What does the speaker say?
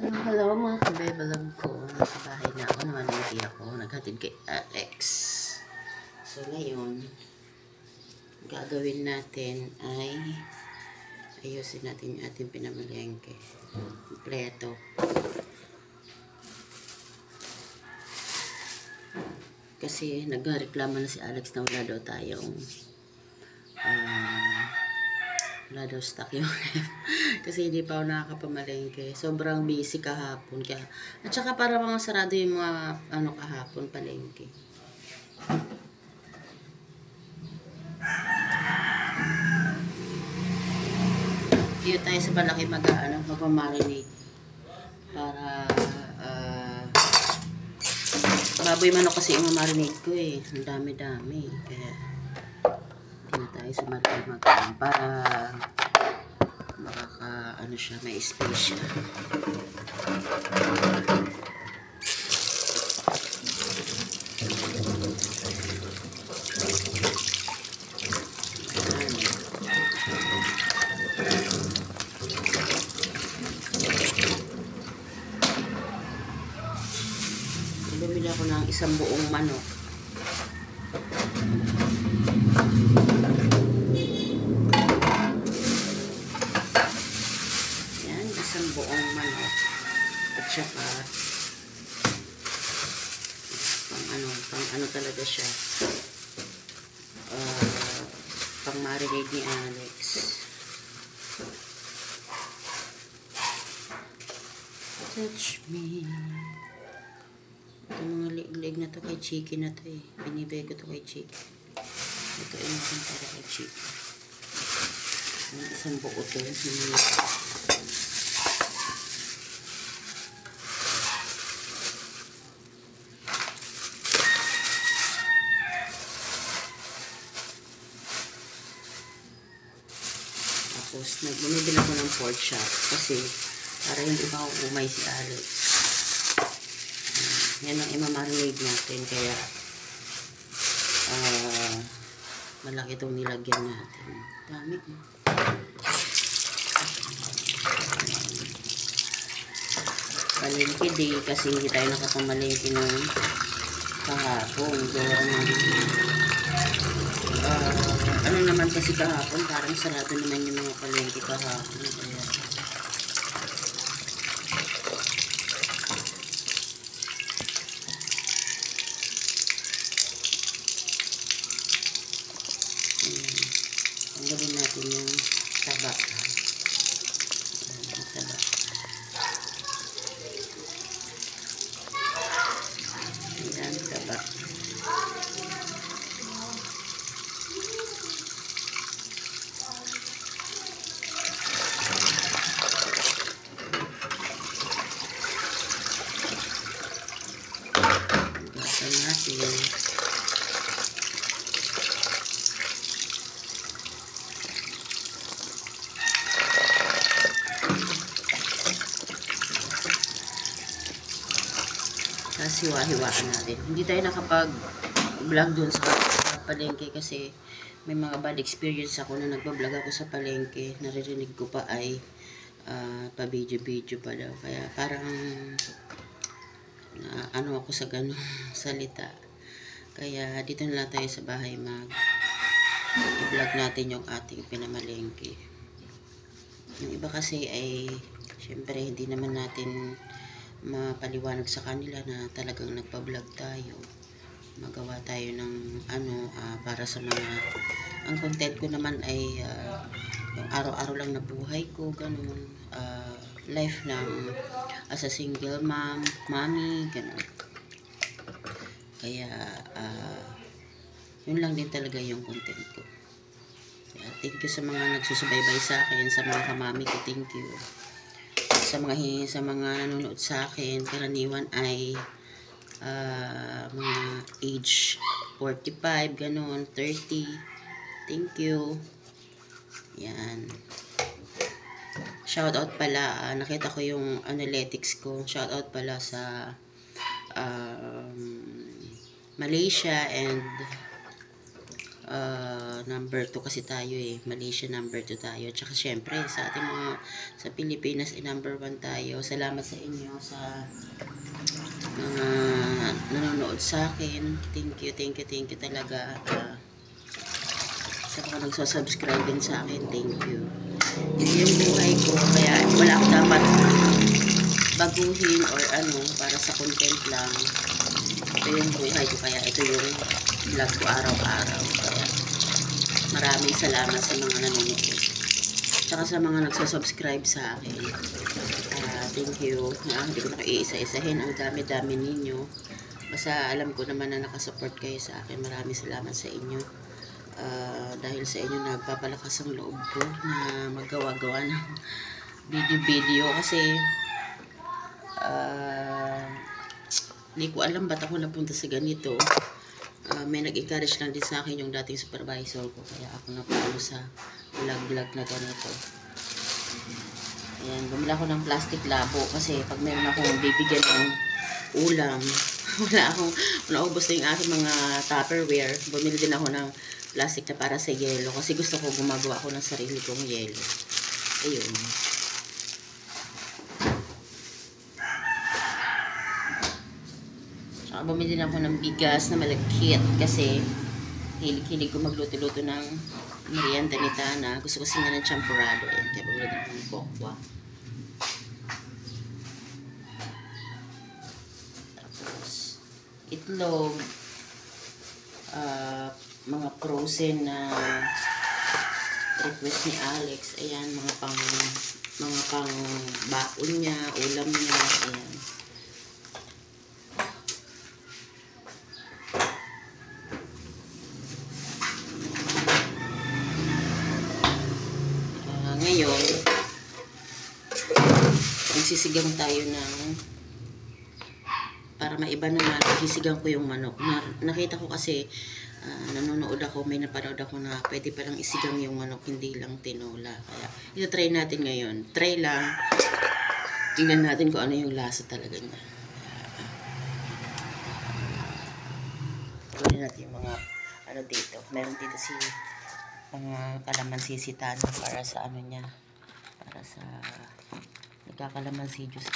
Hello mga kabebalag ko. Nasa bahay na ako. Namalengke ako. Naghatid kay Alex. So ngayon, gagawin natin ay ayusin natin yung ating pinamalengke. Kompleto. Kasi nagreklamo na si Alex na wala daw tayong wala daw stock yung ref. Kasi hindi pa ako nakakapamalengke. Sobrang busy kahapon. Kaya, at saka para mga sarado yung mga kahapon palengke. Dito tayo sa palaki magmamarinate. Para baboy manok kasi yung mamarinate ko eh. Ang dami-dami. Kaya dito tayo sa malaki para makaka siya, may space siya. Bumili ako ng isang buong manok. Yan, isang buong manok. At saka pang ano talaga siya. Pang marinade ni Alex. Touch me. Ito mga leg na to kay Chiki na to eh. Binibigay ko to kay Chiki. Ito ay natin para kay Chiki. Isang buo to. Tapos bumibili ako ng pork chop kasi para hindi maumay si Alex. Yan ang imamarinade natin kaya malaki itong nilagyan natin. Dami ko. Palengke day kasi hindi tayo nakapamalengke ng kahapon. Ano naman kasi kahapon parang sarado naman yung mga palengke kahapon. Kaya tanggalin natin yung taba. Ayan, taba. Gasan natin. Hiwa-hiwaan natin. Hindi tayo nakapag-vlog dun sa palengke kasi may mga bad experience ako na nagbablog ako sa palengke. Naririnig ko pa ay pa-video-video pa daw. Kaya parang ako sa ganung salita. Kaya dito na lang tayo sa bahay i-vlog natin yung ating pinamalengke. Yung iba kasi ay syempre hindi naman natin mapaliwanag sa kanila na talagang nagpa-vlog tayo. Magawa tayo ng para sa mga ang content ko naman ay yung araw-araw lang na buhay ko, ganun. Life ng as a single mommy, ganun. Kaya yun lang din talaga yung content ko. Kaya thank you sa mga nagsusubaybay sa akin, sa mga kamami ko, thank you. Sa mga nanonood sa akin, karaniwan ay mga age 45, ganun, 30. Thank you. Yan. Shoutout pala, nakita ko yung analytics ko. Shoutout pala sa Malaysia and number 2 kasi tayo Malaysia number 2 tayo. Tsaka syempre sa ating mga sa Pilipinas number 1 tayo. Salamat sa inyo sa mga nanonood sa akin. Thank you talaga. Sa mga nagsasubscribe din sa akin, thank you. Ito yung buhay ko, kaya wala akong dapat baguhin or para sa content lang. Ito yung buhay ko, kaya ito yung vlog ko araw-araw. Kaya maraming salamat sa mga nanonood. Tsaka sa mga nagsasubscribe sa akin. Thank you. Hindi ko na iisa-isahin. Ang dami-dami ninyo. Basta alam ko naman na nakasupport kayo sa akin. Maraming salamat sa inyo. Dahil sa inyo nagpapalakas ang loob ko na magawa-gawa ng video-video kasi hindi ko alam ba't ako napunta sa ganito. May nag-encourage lang din sa akin yung dating supervisor ko, kaya ako napalo sa vlog na ganito. Ayan, bumila ako ng plastic labo kasi pag meron akong bibigyan ng ulam, naubos na yung aking mga Tupperware. Bumili din ako ng plastic na para sa yelo kasi gusto ko gumagawa ako ng sarili kong yelo. Ayun. Saka bumili din ako ng bigas na malagkit kasi hilig-hilig ko magluto-luto ng merienda ni Tana. Gusto ko nga ng champurado. Ayan, kaya bumili din ako ng bokwa. Tapos itlog, mga frozen na request ni Alex. Ayan, mga pang baon niya, ulam niya. Ayan. Ngayon, nagsisigang tayo ng para maiba naman, nagsisigang ko yung manok. Nakita ko kasi nanonood ako, may napanood ako na pwede palang isigang yung manok, hindi lang tinola. Kaya ito-try natin ngayon. Try lang. Tingnan natin kung ano yung lasa talaga niya. Gawin natin yung mga dito. Meron dito mga kalamansi si Tana para sa niya. Para sa nagkakalamansi juice.